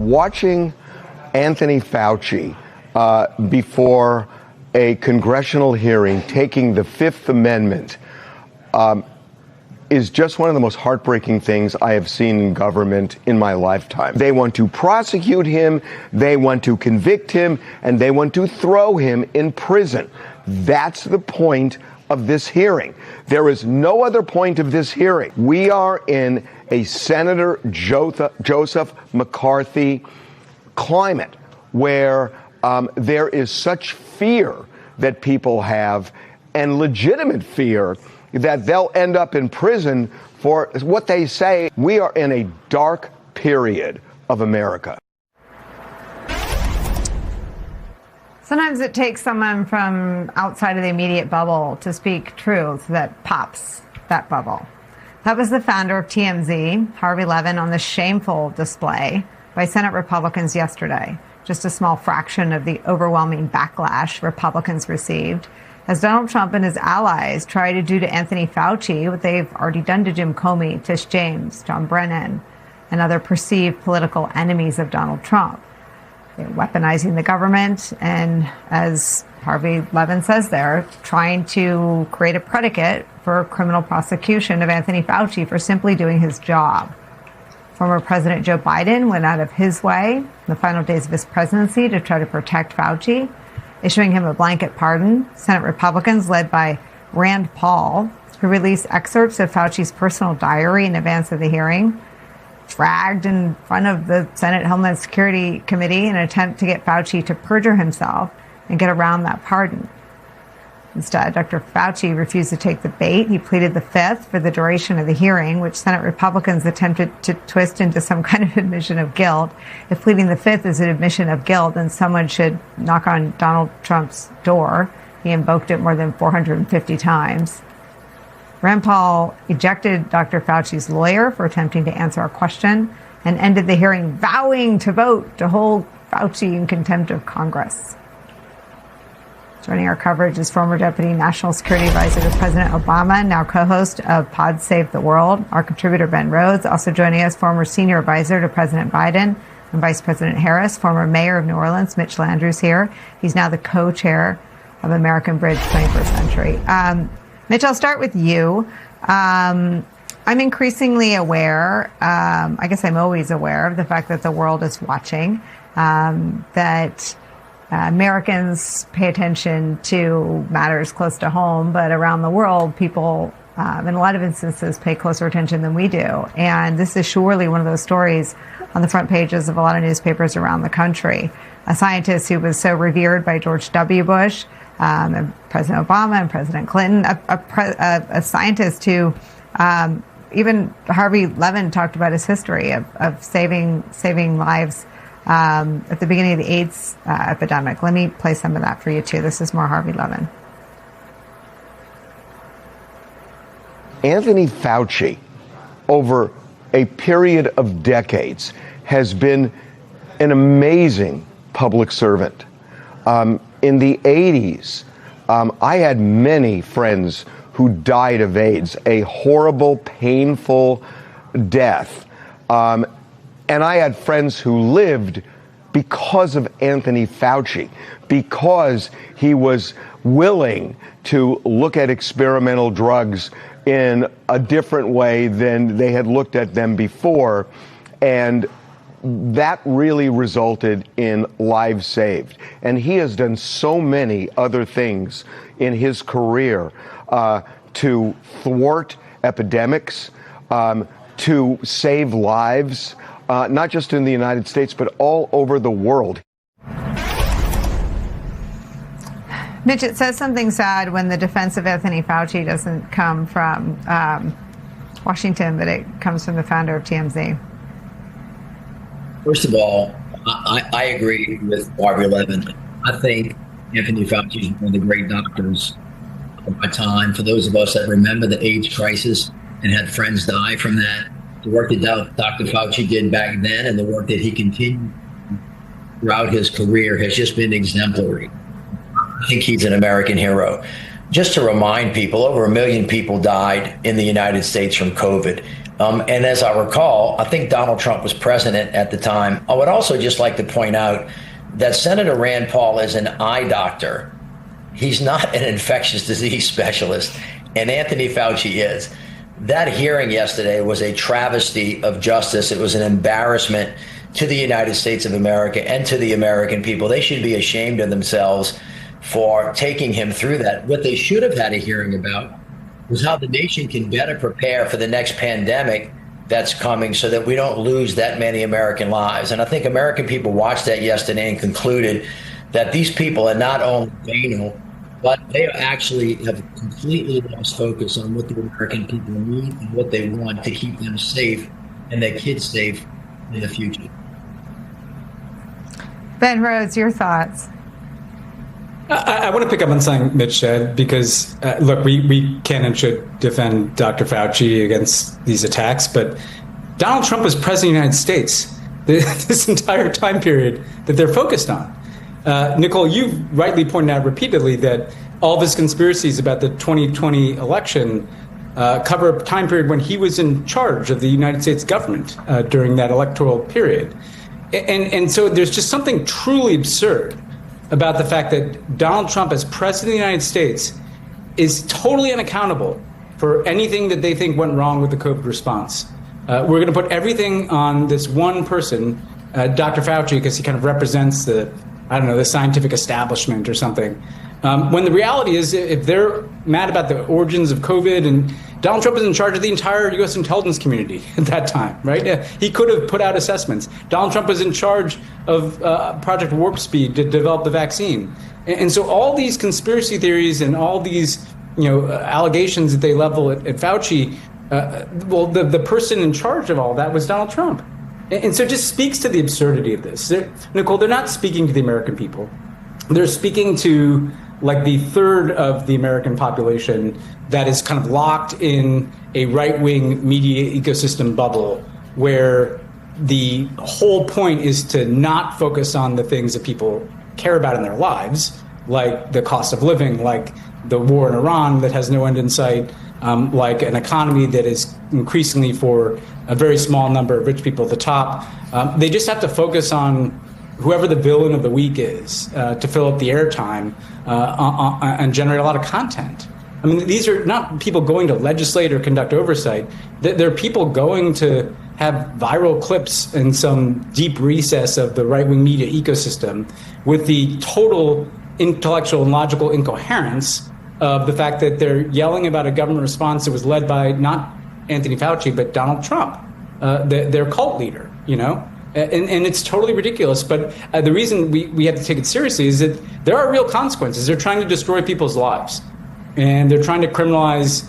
Watching Anthony Fauci before a congressional hearing taking the Fifth Amendment is just one of the most heartbreaking things I have seen in government in my lifetime. They want to prosecute him, they want to convict him, and they want to throw him in prison. That's the point of this hearing. There is no other point of this hearing. We are in a Senator Joseph McCarthy climate where there is such fear that people have, and legitimate fear that they'll end up in prison for what they say. We are in a dark period of America. Sometimes it takes someone from outside of the immediate bubble to speak truth that pops that bubble. That was the founder of TMZ, Harvey Levin, on the shameful display by Senate Republicans yesterday. Just a small fraction of the overwhelming backlash Republicans received as Donald Trump and his allies try to do to Anthony Fauci what they've already done to Jim Comey, Tish James, John Brennan, and other perceived political enemies of Donald Trump. They're weaponizing the government and, as Harvey Levin says there, trying to create a predicate for criminal prosecution of Anthony Fauci for simply doing his job. Former President Joe Biden went out of his way in the final days of his presidency to try to protect Fauci, issuing him a blanket pardon. Senate Republicans, led by Rand Paul, who released excerpts of Fauci's personal diary in advance of the hearing, dragged in front of the Senate Homeland Security Committee in an attempt to get Fauci to perjure himself and get around that pardon. Instead, Dr. Fauci refused to take the bait. He pleaded the Fifth for the duration of the hearing, which Senate Republicans attempted to twist into some kind of admission of guilt. If pleading the Fifth is an admission of guilt, then someone should knock on Donald Trump's door. He invoked it more than 450 times. Rand Paul ejected Dr. Fauci's lawyer for attempting to answer a question and ended the hearing vowing to vote to hold Fauci in contempt of Congress. Joining our coverage is former Deputy National Security Advisor to President Obama, now co-host of Pod Save the World, our contributor Ben Rhodes. Also joining us, former Senior Advisor to President Biden and Vice President Harris, former Mayor of New Orleans, Mitch Landrieu's here. He's now the co-chair of American Bridge 21st Century. Mitch, I'll start with you. I'm increasingly aware, I guess I'm always aware of the fact that the world is watching, that Americans pay attention to matters close to home, but around the world, people, in a lot of instances, pay closer attention than we do. And this is surely one of those stories on the front pages of a lot of newspapers around the country. A scientist who was so revered by George W. Bush, and President Obama and President Clinton, a scientist who even Harvey Levin talked about his history of saving lives at the beginning of the AIDS epidemic. Let me play some of that for you, too. This is more Harvey Levin. Anthony Fauci, over a period of decades, has been an amazing public servant. In the 80s, I had many friends who died of AIDS, a horrible, painful death. And I had friends who lived because of Anthony Fauci, because he was willing to look at experimental drugs in a different way than they had looked at them before. And that really resulted in lives saved. And he has done so many other things in his career to thwart epidemics, to save lives, not just in the United States, but all over the world. Mitch, it says something sad when the defense of Anthony Fauci doesn't come from Washington, but it comes from the founder of TMZ. First of all, I agree with Harvey Levin. I think Anthony Fauci is one of the great doctors of my time. For those of us that remember the AIDS crisis and had friends die from that, the work that Dr. Fauci did back then and the work that he continued throughout his career has just been exemplary. I think he's an American hero. Just to remind people, over 1 million people died in the United States from COVID. And as I recall, I think Donald Trump was president at the time. I would also just like to point out that Senator Rand Paul is an eye doctor. He's not an infectious disease specialist, and Anthony Fauci is. That hearing yesterday was a travesty of justice. It was an embarrassment to the United States of America and to the American people. They should be ashamed of themselves for taking him through that. What they should have had a hearing about was how the nation can better prepare for the next pandemic that's coming so that we don't lose that many American lives. And I think American people watched that yesterday and concluded that these people are not only banal, but they actually have completely lost focus on what the American people need and what they want to keep them safe and their kids safe in the future. Ben Rhodes, your thoughts? I want to pick up on something Mitch said because, look, we can and should defend Dr. Fauci against these attacks, but Donald Trump was president of the United States this entire time period that they're focused on. Nicole, you've rightly pointed out repeatedly that all of his conspiracies about the 2020 election cover a time period when he was in charge of the United States government during that electoral period. And so there's just something truly absurd about the fact that Donald Trump, as president of the United States, is totally unaccountable for anything that they think went wrong with the COVID response. We're going to put everything on this one person, Dr. Fauci, because he kind of represents the scientific establishment or something. When the reality is, if they're mad about the origins of COVID, and Donald Trump was in charge of the entire U.S. intelligence community at that time, right? He could have put out assessments. Donald Trump was in charge of Project Warp Speed to develop the vaccine. And so all these conspiracy theories and all these, allegations that they level at Fauci, the person in charge of all that was Donald Trump. And so it just speaks to the absurdity of this. Nicole, they're not speaking to the American people. They're speaking to like the third of the American population that is kind of locked in a right-wing media ecosystem bubble where the whole point is to not focus on the things that people care about in their lives, like the cost of living, like the war in Iran that has no end in sight, like an economy that is increasingly for a very small number of rich people at the top. They just have to focus on whoever the villain of the week is to fill up the airtime and generate a lot of content. I mean, these are not people going to legislate or conduct oversight. They're people going to have viral clips in some deep recess of the right-wing media ecosystem with the total intellectual and logical incoherence of the fact that they're yelling about a government response that was led by not Anthony Fauci, but Donald Trump, their cult leader, And it's totally ridiculous. But the reason we have to take it seriously is that there are real consequences. They're trying to destroy people's lives. And they're trying to criminalize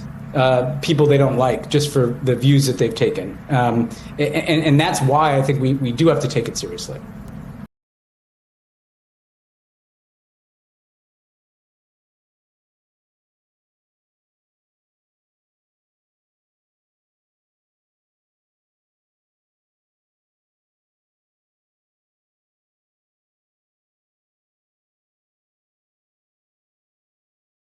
people they don't like just for the views that they've taken. And that's why I think we do have to take it seriously.